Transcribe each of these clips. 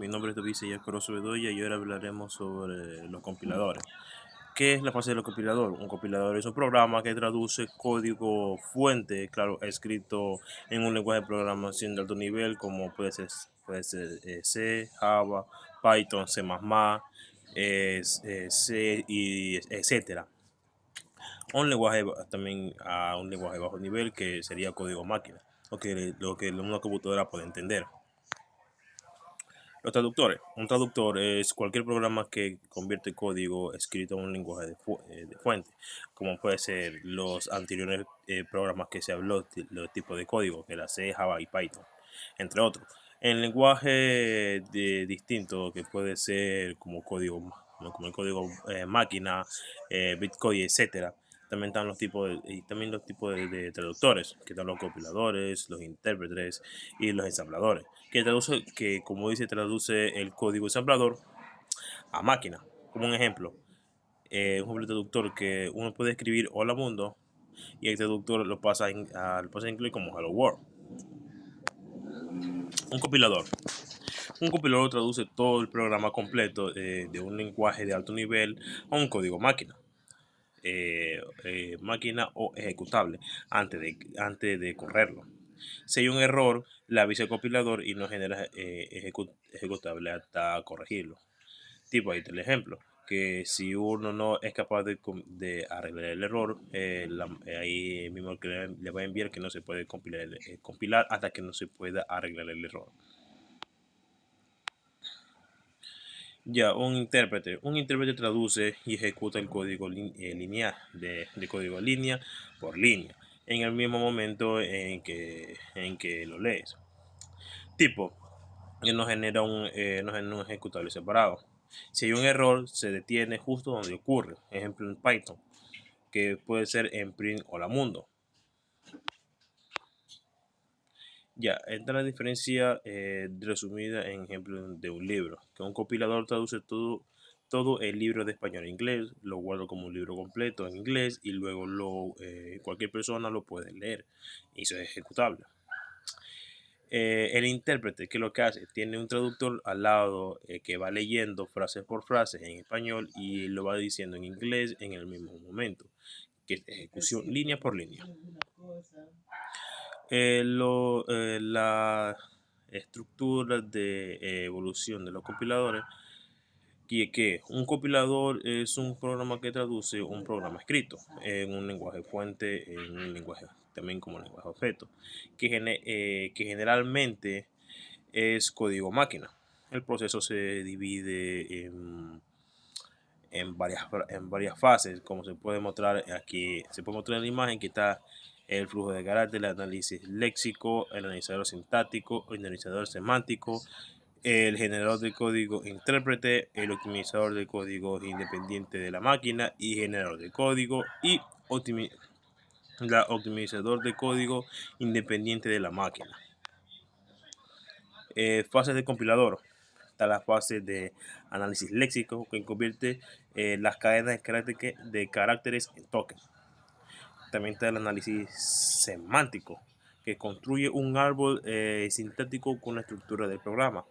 Mi nombre es David Corozo Bedoya y ahora hablaremos sobre los compiladores. ¿Qué es la fase del compilador? Un compilador es un programa que traduce código fuente, claro, escrito en un lenguaje de programación de alto nivel, como puede ser C, Java, Python, C++, C y etcétera. También a un lenguaje de bajo nivel que sería código máquina, lo que una computadora puede entender. Los traductores. Un traductor es cualquier programa que convierte código escrito en un lenguaje de fuente, como puede ser los anteriores programas que se habló, los tipos de código, que era C, Java y Python, entre otros. En lenguaje distinto, que puede ser como el código máquina, Bitcoin, etcétera. También están los tipos de traductores, que están los compiladores, los intérpretes y los ensambladores, que como dice, traduce el código ensamblador a máquina. Como un ejemplo, un traductor que uno puede escribir hola mundo y el traductor lo pasa en inglés como hello world. Un compilador. Un compilador traduce todo el programa completo de un lenguaje de alto nivel a un código máquina. Máquina o ejecutable antes de correrlo. Si hay un error, le avisa al compilador y no genera ejecutable hasta corregirlo. Tipo, ahí está el ejemplo, que si uno no es capaz de arreglar el error, ahí mismo que le va a enviar que no se puede compilar hasta que no se pueda arreglar el error. Ya, un intérprete. Un intérprete traduce y ejecuta el código lineal de código línea por línea en el mismo momento en que lo lees. Tipo, y no genera un ejecutable separado. Si hay un error, se detiene justo donde ocurre. Ejemplo en Python, que puede ser en print o la mundo. Ya, esta es la diferencia resumida en ejemplo de un libro, que un compilador traduce todo el libro de español a inglés, lo guarda como un libro completo en inglés y luego cualquier persona lo puede leer y eso es ejecutable. El intérprete, ¿qué es lo que hace? Tiene un traductor al lado que va leyendo frase por frase en español y lo va diciendo en inglés en el mismo momento, que es ejecución línea por línea. La estructura de evolución de los compiladores, y es que un compilador es un programa que traduce un programa escrito en un lenguaje fuente, en un lenguaje también como lenguaje objeto, que generalmente es código máquina. El proceso se divide en varias fases, como se puede mostrar aquí. Se puede mostrar en la imagen que está el flujo de carácter, el análisis léxico, el analizador sintáctico, el analizador semántico, el generador de código intérprete, el optimizador de código independiente de la máquina y generador de código y optimizador de código independiente de la máquina. Fases de compilador. Está la fase de análisis léxico, que convierte las cadenas de caracteres en tokens. También está el análisis semántico, que construye un árbol sintáctico con la estructura del programa.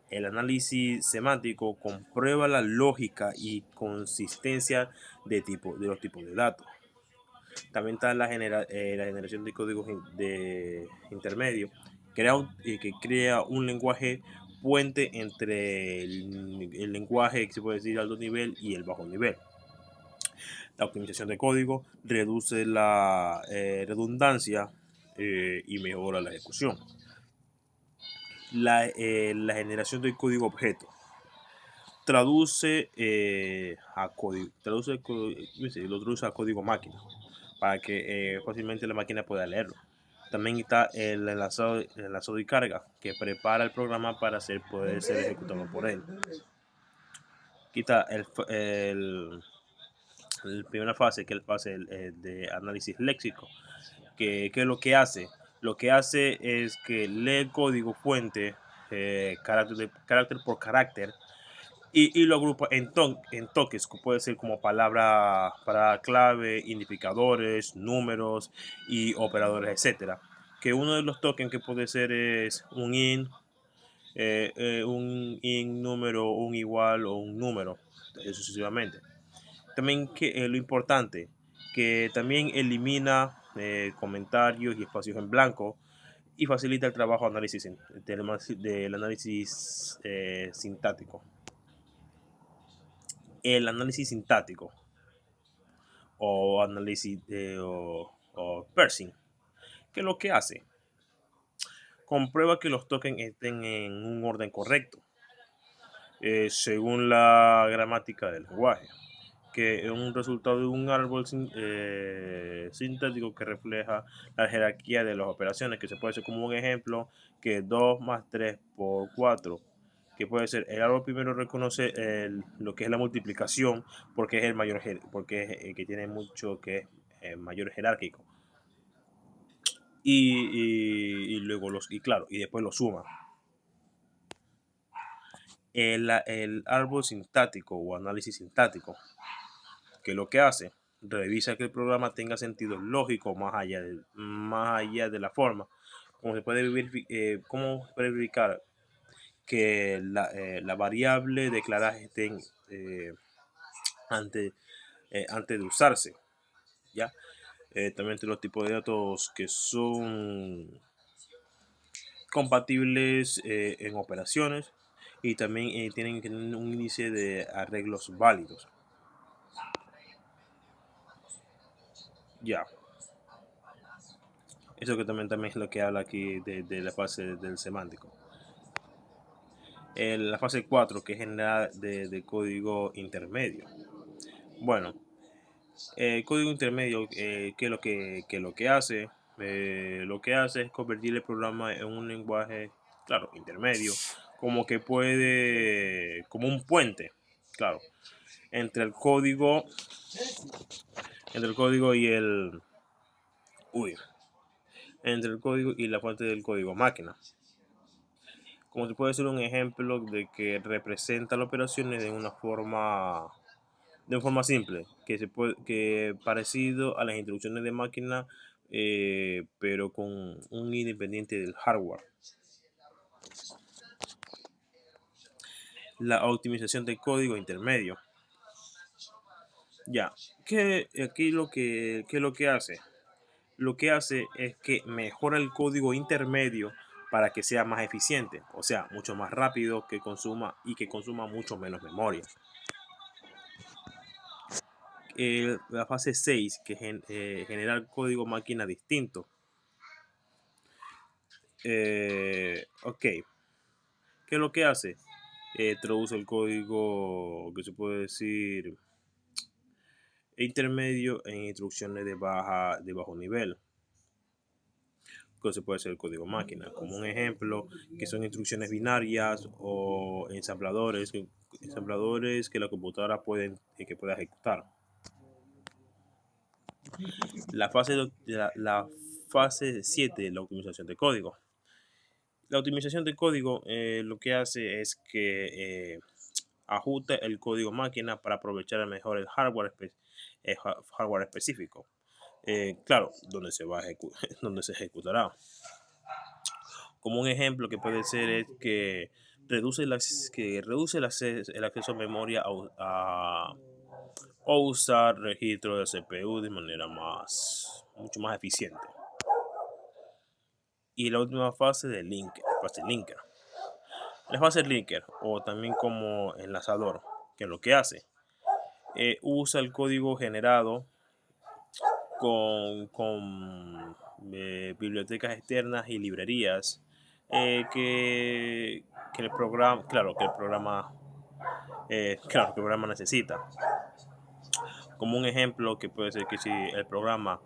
El análisis semántico comprueba la lógica y consistencia de los tipos de datos. También está la generación de códigos de intermedio, que crea un lenguaje puente entre el lenguaje que se puede decir alto nivel y el bajo nivel. La optimización de código reduce la redundancia y mejora la ejecución. La generación de código objeto lo traduce a código máquina para que fácilmente la máquina pueda leerlo. También está el enlazado y carga, que prepara el programa para poder ser ejecutado por él. Quita la primera fase, que es la fase de análisis léxico, que es lo que hace. Lo que hace es que lee el código fuente carácter por carácter y lo agrupa en toques, que puede ser como palabra clave, identificadores, números y operadores, etcétera. Que uno de los tokens que puede ser es un int, un in número, un igual o un número, sucesivamente. También lo importante, que también elimina comentarios y espacios en blanco y facilita el trabajo del análisis sintáctico. El análisis sintáctico o análisis o parsing, que lo que hace, comprueba que los tokens estén en un orden correcto, según la gramática del lenguaje, que es un resultado de un árbol sintáctico que refleja la jerarquía de las operaciones, que se puede hacer como un ejemplo, que 2 más 3 por 4, que puede ser el árbol primero reconoce lo que es la multiplicación, porque es el mayor, porque es el que tiene mucho, que es mayor jerárquico. Y luego claro, y después lo suma. El árbol sintáctico o análisis sintáctico, que lo que hace, revisa que el programa tenga sentido lógico más allá de la forma. Como se puede verificar que la variable declarada estén antes de usarse, ¿ya? También los tipos de datos que son compatibles en operaciones y también tienen que tener un índice de arreglos válidos. Ya. Eso que también es lo que habla aquí de la fase del semántico. La fase 4, que es general de código intermedio. Bueno, el código intermedio, ¿qué es lo que hace? Lo que hace es convertir el programa en un lenguaje, claro, intermedio, como que como un puente, claro, entre el código, y entre el código y la fuente del código máquina. Como se puede ser un ejemplo de que representa las operaciones de una forma simple, que parecido a las instrucciones de máquina, pero con un independiente del hardware. La optimización del código intermedio. Ya, aquí ¿qué es lo que hace? Lo que hace es que mejora el código intermedio para que sea más eficiente, o sea, mucho más rápido, que consuma mucho menos memoria. La fase 6, que es generar código máquina distinto. Ok, ¿qué es lo que hace? Traduce el código que se puede decir intermedio en instrucciones de bajo nivel, que se puede ser el código máquina, como un ejemplo, que son instrucciones binarias o ensambladores que la computadora que pueda ejecutar. La fase 7, la optimización de código. La optimización de código lo que hace es que ajusta el código máquina para aprovechar mejor el hardware específico. Claro, donde donde se ejecutará. Como un ejemplo que puede ser es que reduce el acceso a memoria o usar registro de CPU de manera mucho más eficiente. Y la última fase de linker. La fase linker, o también como enlazador, que lo que hace, usa el código generado con bibliotecas externas y librerías que el programa, claro, que el programa necesita. Como un ejemplo que puede ser que si el programa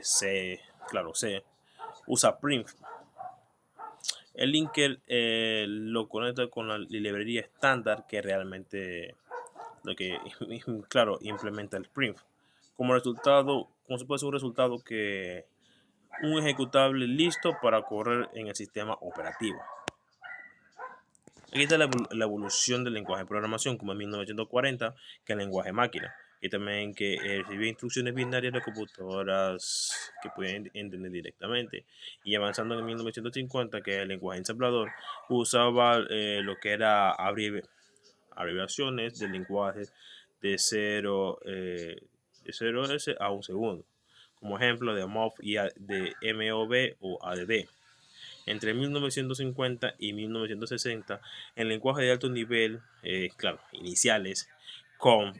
se usa print, el linker lo conecta con la librería estándar que realmente claro, implementa el print. Como se puede ser un resultado que un ejecutable listo para correr en el sistema operativo. Aquí está la evolución del lenguaje de programación como en 1940, que es el lenguaje máquina. y también que recibía instrucciones binarias de computadoras que podían entender directamente. Y avanzando en 1950, que el lenguaje ensamblador usaba lo que era abreviaciones del lenguaje de 0 a 1 segundo, como ejemplo de MOV y de MOV o ADD. Entre 1950 y 1960, el lenguaje de alto nivel, claro, iniciales, con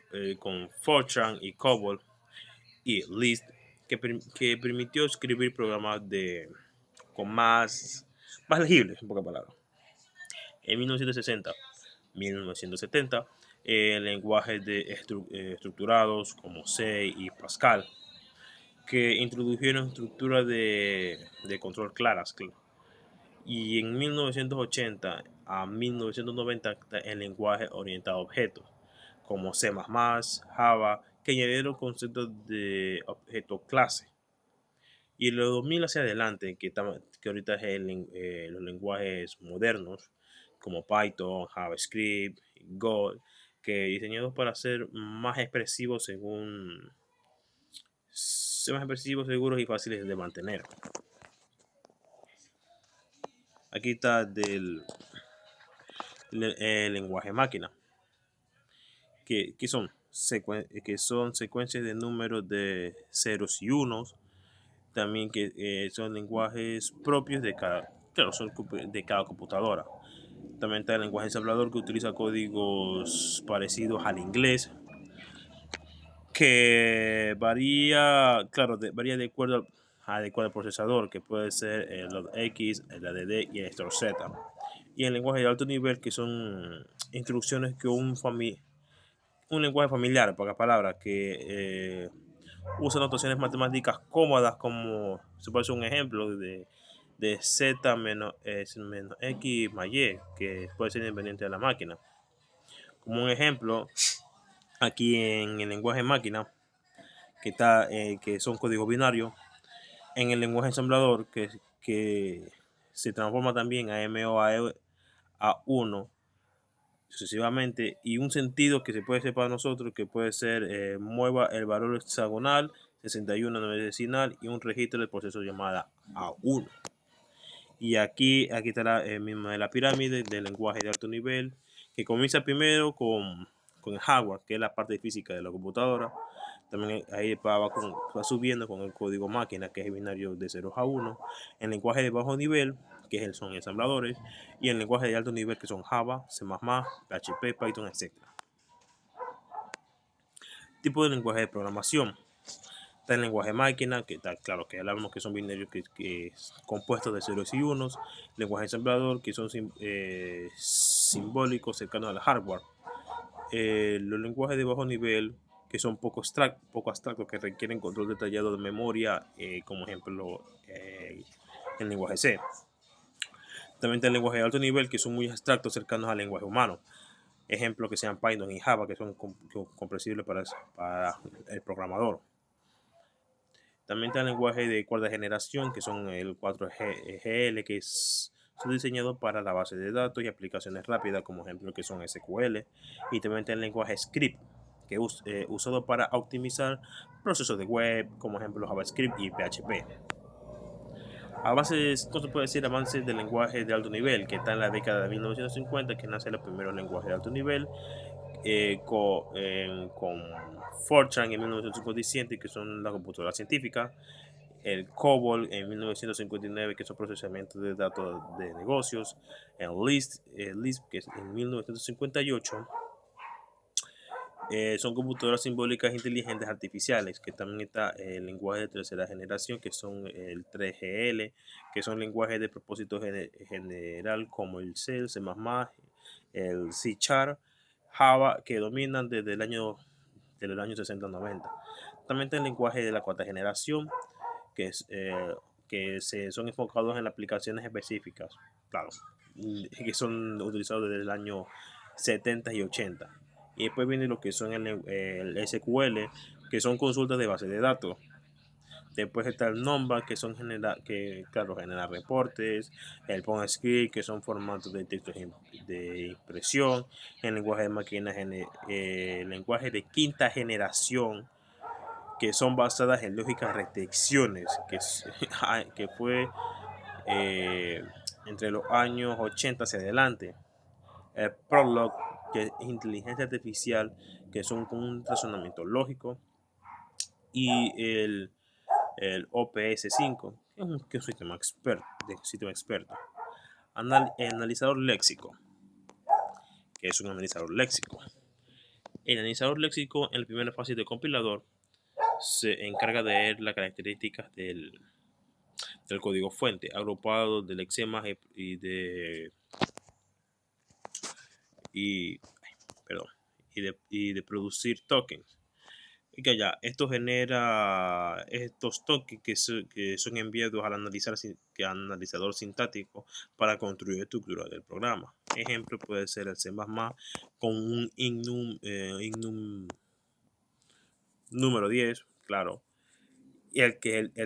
Fortran y COBOL y Lisp, que permitió escribir programas con más legibles, en pocas palabras. En 1960, 1970, lenguajes estructurados como C y Pascal, que introdujeron estructuras de control claras. Y en 1980 a 1990, el lenguaje orientado a objetos, como C++, Java, que añadieron conceptos de objeto clase. Y en los 2000 hacia adelante, que ahorita es los lenguajes modernos, como Python, JavaScript, Go, que diseñados para ser más expresivos seguros y fáciles de mantener. Aquí está el lenguaje máquina, que son secuencias de números de ceros y unos, también que son lenguajes propios son de cada computadora. También está el lenguaje ensamblador, que utiliza códigos parecidos al inglés, que varía de acuerdo al procesador, que puede ser el X, el ADD y el Store Z. Y el lenguaje de alto nivel, que son instrucciones que un lenguaje familiar, pocas palabras, que usa notaciones matemáticas cómodas, como se puede ser un ejemplo de Z menos X más Y, que puede ser independiente de la máquina. Como un ejemplo, aquí en el lenguaje máquina, que son códigos binarios, en el lenguaje ensamblador, que se transforma también a M o a 1 sucesivamente, y un sentido que se puede hacer para nosotros, que puede ser mueva el valor hexagonal 61 en decimal y un registro del proceso llamada A1. Y aquí está la misma de la pirámide del lenguaje de alto nivel, que comienza primero con el hardware, que es la parte física de la computadora. También ahí va subiendo con el código máquina, que es el binario de 0 a 1. El lenguaje de bajo nivel, que son ensambladores. Y el lenguaje de alto nivel, que son Java, C++, PHP, Python, etc. Tipo de lenguaje de programación. Está el lenguaje máquina, que está claro que hablamos que son binarios que compuestos de ceros y unos. Lenguaje ensamblador, que son simbólicos cercanos al hardware. Los lenguajes de bajo nivel, que son poco abstractos, que requieren control detallado de memoria, como ejemplo el lenguaje C. También está el lenguaje de alto nivel, que son muy abstractos, cercanos al lenguaje humano. Ejemplos que sean Python y Java, que son comprensibles para el programador. También está el lenguaje de cuarta generación, que son el 4GL, que son diseñados para la base de datos y aplicaciones rápidas, como ejemplo que son SQL. Y también está el lenguaje script, que es usado para optimizar procesos de web, como ejemplo JavaScript y PHP. ¿Cómo se puede decir? Avances del lenguaje de alto nivel, que está en la década de 1950, que nace los primeros lenguajes de alto nivel, con Fortran en 1957, que son las computadoras científicas, el COBOL en 1959, que son procesamientos de datos de negocios, el Lisp, que es en 1958, son computadoras simbólicas inteligentes artificiales, que también está el lenguaje de tercera generación, que son el 3GL, que son lenguajes de propósito general como el C, el C++, el C#, Java, que dominan desde el año 60-90. También está el lenguaje de la cuarta generación, que son enfocados en aplicaciones específicas, claro, que son utilizados desde el año 70 y 80. Y después viene lo que son el SQL, que son consultas de base de datos. Después está el number, que son genera reportes, el PostScript, que son formatos de texto de impresión, el lenguaje de máquina, lenguaje de quinta generación, que son basadas en lógicas restricciones, que fue entre los años 80 hacia adelante. El Prolog, que es inteligencia artificial, que son con un razonamiento lógico, y el OPS5, que es un sistema experto. Analizador léxico, que es un analizador léxico. El analizador léxico, en la primera fase de compilador, se encarga de ver las características del código fuente, agrupado de lexemas y de producir tokens. Y que ya, esto genera estos tokens que son enviados al analizador sintático para construir estructura del programa. Ejemplo puede ser el C++ con un innum número 10, claro. Y el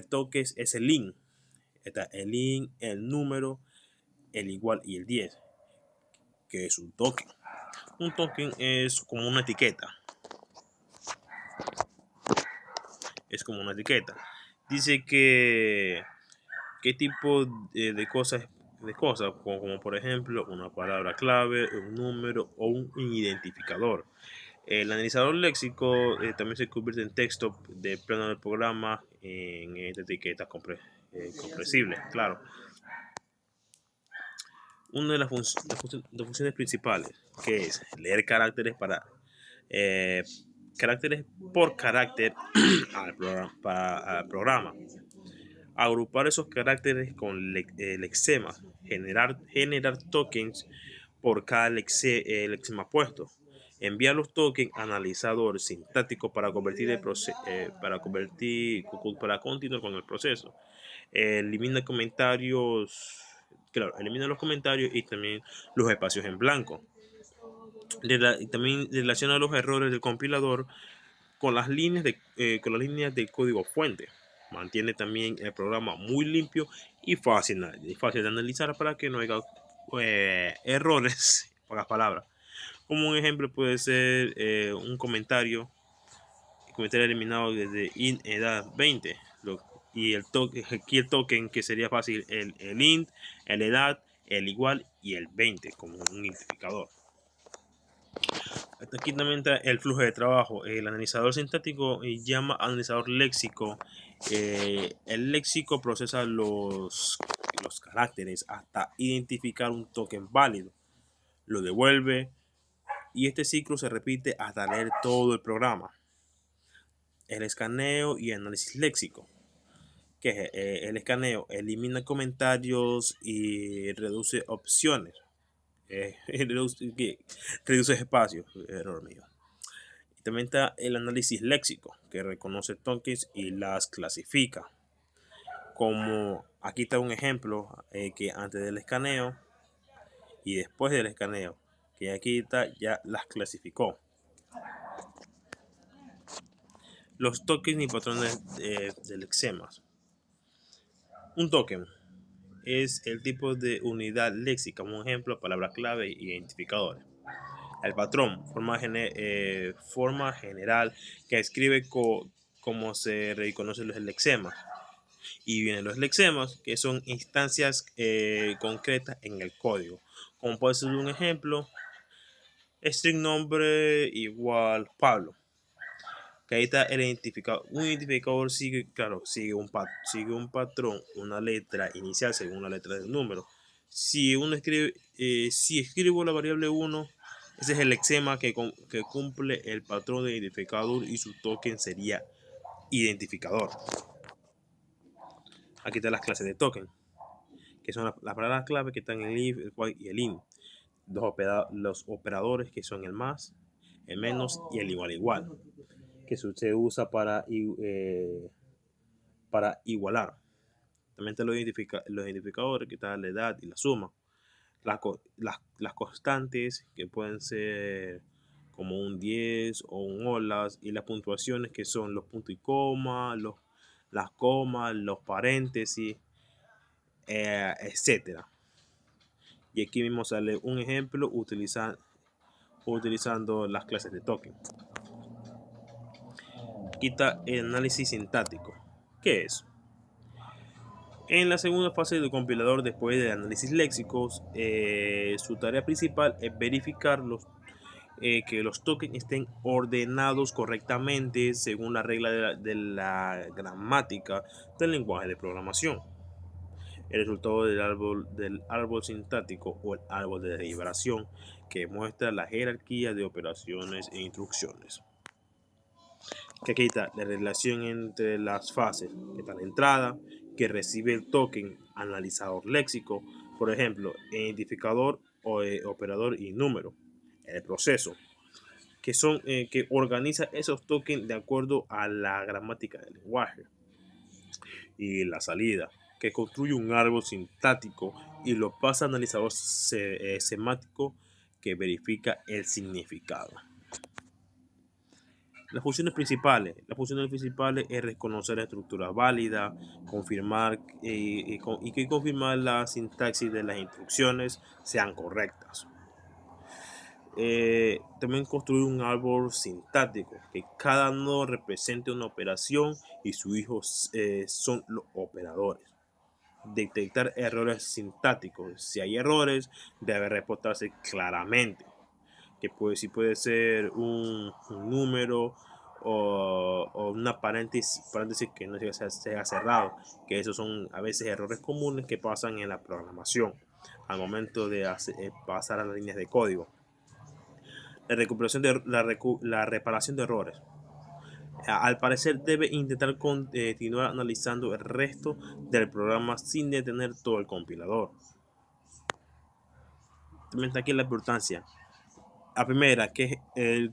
token es el int. Está el int, el número, el igual y el 10, que es un token. Un token es como una etiqueta. Es como una etiqueta. Dice que qué tipo de cosas, como por ejemplo una palabra clave, un número o un identificador. El analizador léxico también se convierte en texto de plano del programa en esta etiqueta comprensible, claro. Una de las funciones principales, que es leer caracteres por carácter al programa, agrupar esos caracteres con lexemas, generar tokens por cada lexema puesto, enviar los tokens a analizador sintático para continuar con el proceso. Elimina comentarios, claro, elimina los comentarios y también los espacios en blanco. También relaciona los errores del compilador con las líneas de código fuente. Mantiene también el programa muy limpio y fácil de analizar para que no haya errores, pocas palabras. Como un ejemplo puede ser un comentario eliminado desde edad 20. Y aquí el token que sería fácil, el int, el edad, el igual y el 20 como un identificador. Aquí también está el flujo de trabajo. El analizador sintático llama analizador léxico. El léxico procesa los caracteres hasta identificar un token válido. Lo devuelve y este ciclo se repite hasta leer todo el programa. El escaneo y análisis léxico. Que el escaneo elimina comentarios y reduce opciones. Reduce espacio. Error mío. También está el análisis léxico, que reconoce tokens y las clasifica. Como aquí está un ejemplo que antes del escaneo y después del escaneo, que aquí está, ya las clasificó. Los tokens y patrones de lexemas. Un token es el tipo de unidad léxica, como ejemplo, palabra clave e identificadores. El patrón, forma general que escribe cómo se reconocen los lexemas. Y vienen los lexemas, que son instancias concretas en el código. Como puede ser un ejemplo, string nombre igual Pablo. Que ahí está el identificador. Un identificador sigue un patrón, una letra inicial según la letra del número. Si escribo la variable 1, ese es el lexema que cumple el patrón de identificador y su token sería identificador. Aquí están las clases de token, que son las palabras clave que están en el if, el while y el in. Los operadores que son el más, el menos y el igual, que se usa para igualar. También te los identificadores, que están la edad y la suma. Las constantes, que pueden ser como un 10 o un olas, y las puntuaciones, que son los puntos y coma, las comas, los paréntesis, etcétera. Y aquí mismo sale un ejemplo utilizando las clases de token. Aquí está el análisis sintáctico. ¿Qué es? En la segunda fase del compilador, después del análisis léxicos, su tarea principal es verificar que los tokens estén ordenados correctamente según la regla de la gramática del lenguaje de programación. El resultado del árbol sintáctico o el árbol de deliberación que muestra la jerarquía de operaciones e instrucciones. Que aquí está la relación entre las fases, que está la entrada, que recibe el token, analizador léxico, por ejemplo, identificador, operador y número. El proceso, que organiza esos tokens de acuerdo a la gramática del lenguaje. Y la salida, que construye un árbol sintáctico y lo pasa a analizador semántico que verifica el significado. Las funciones principales es reconocer la estructura válida, confirmar y que confirmar la sintaxis de las instrucciones sean correctas. También construir un árbol sintáctico, que cada nodo represente una operación y sus hijos son los operadores. Detectar errores sintácticos. Si hay errores, debe reportarse claramente. Que si puede ser un número o una paréntesis que no sea cerrado, que esos son a veces errores comunes que pasan en la programación al momento de pasar a las líneas de código. La reparación de errores. Al parecer debe intentar continuar analizando el resto del programa sin detener todo el compilador. También está aquí la importancia. La primera, que es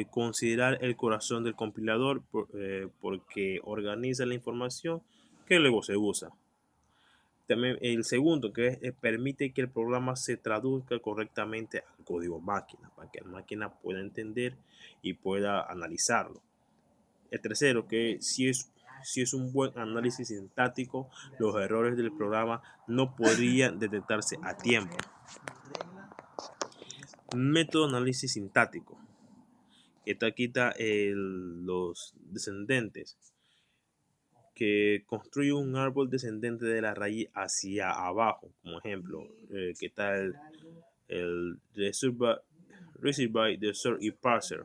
considerar el corazón del compilador porque organiza la información que luego se usa. También el segundo, que permite que el programa se traduzca correctamente al código máquina, para que la máquina pueda entender y pueda analizarlo. El tercero, que si es un buen análisis sintáctico, los errores del programa no podrían detectarse a tiempo. Método de análisis sintáctico. Esta quita los descendentes, que construye un árbol descendente de la raíz hacia abajo. Como ejemplo, que está el Reserve, Desert y Parser.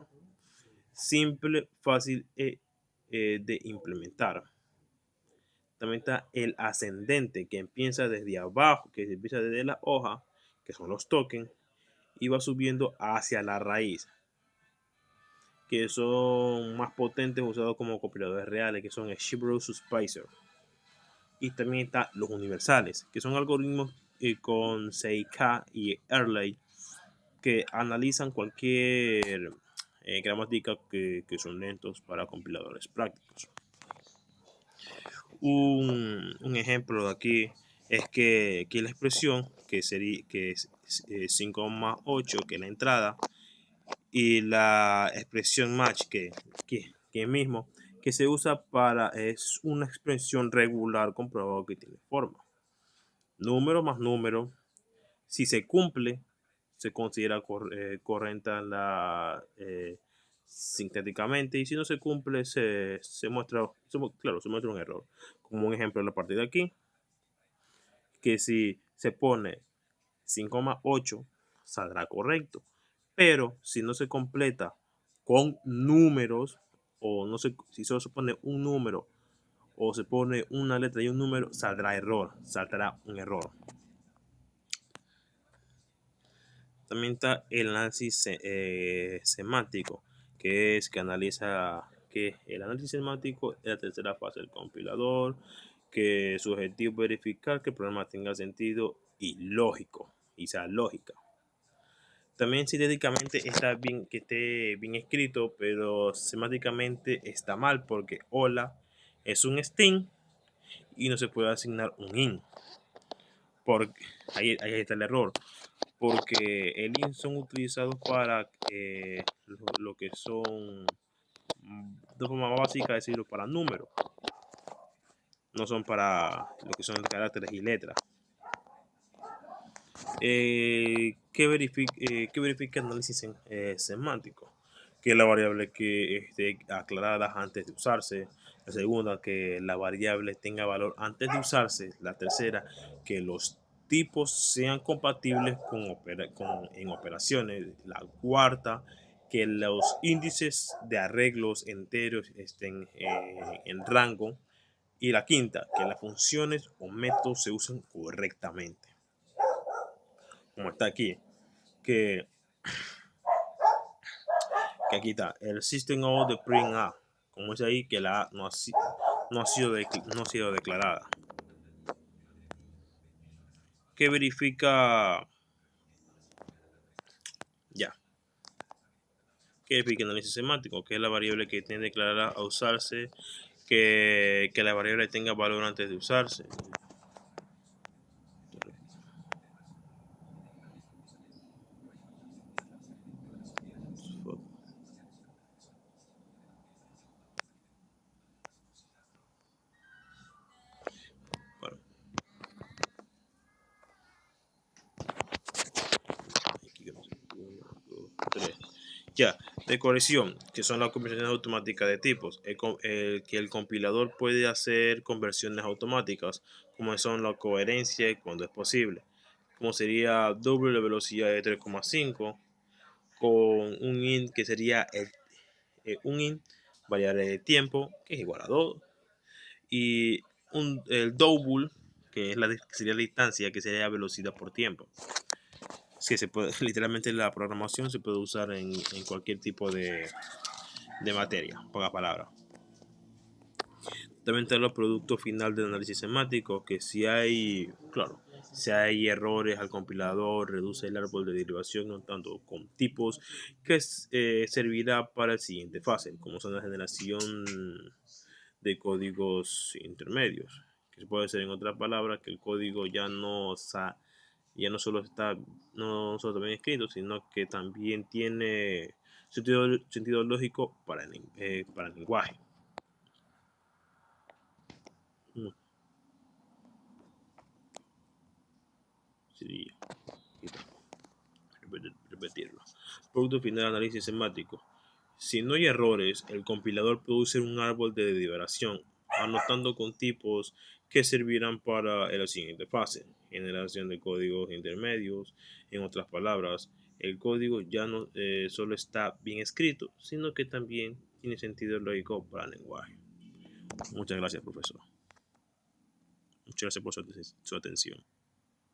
Simple, fácil de implementar. También está el ascendente, que empieza desde abajo, que empieza desde la hoja, que son los tokens, y va subiendo hacia la raíz, que son más potentes usados como compiladores reales, que son el Shibrosu Spicer. Y también están los universales, que son algoritmos con 6K y Erlay, que analizan cualquier gramática que son lentos para compiladores prácticos. Un ejemplo de aquí es que la expresión que es 5,8, que es la entrada, y la expresión match que mismo que se usa es una expresión regular comprobado que tiene forma. Número más número. Si se cumple, se considera correcta sintácticamente, y si no se cumple, se muestra un error. Como un ejemplo en la parte de aquí, que si se pone 5,8 saldrá correcto, pero si no se completa con números, o no se, si solo se pone un número o se pone una letra y un número, saldrá un error. También está el análisis semántico, que es que analiza que el análisis semántico es la tercera fase del compilador, que su objetivo es verificar que el programa tenga sentido y lógico, y sea lógica. También sintácticamente está bien que esté bien escrito, pero semánticamente está mal, porque hola es un string y no se puede asignar un int. Porque ahí está el error, porque el int son utilizados para lo que son de forma básica decirlo para números, no son para lo que son caracteres y letras. ¿Qué verifica el análisis semántico? Que la variable que esté aclarada antes de usarse. La segunda, que la variable tenga valor antes de usarse. La tercera, que los tipos sean compatibles en operaciones. La cuarta, que los índices de arreglos enteros estén en rango. Y la quinta, que las funciones o métodos se usen correctamente. Como está aquí, que, que aquí está el system out de print A, como es ahí que la A no ha sido declarada. ¿Qué verifica? Ya. ¿Qué verifica el análisis semántico? Que es la variable que tiene declarada a usarse, que la variable tenga valor antes de usarse. Bueno, aquí, 1, 2, 3. Ya, de corrección, que son las conversiones automáticas de tipos, que el compilador puede hacer conversiones automáticas, como son la coherencia cuando es posible, como sería doble la velocidad de 3,5 con un int que sería un int variable de tiempo, que es igual a 2, y el double, que sería la distancia, que sería velocidad por tiempo. Sí, se puede, literalmente la programación se puede usar en cualquier tipo de materia, pocas palabras. También está el producto final del análisis semántico, que si hay errores al compilador, reduce el árbol de derivación no tanto con tipos, que servirá para el siguiente fase, como son la generación de códigos intermedios, que puede ser en otras palabras que el código ya no solo está bien escrito, sino que también tiene sentido lógico para el lenguaje. Sería repetirlo. Producto final de análisis semántico. Si no hay errores, el compilador produce un árbol de deliberación, anotando con tipos que servirán para la siguiente fase, generación de códigos intermedios. En otras palabras, el código ya no solo está bien escrito, sino que también tiene sentido lógico para el lenguaje. Muchas gracias, profesor. Muchas gracias por su atención.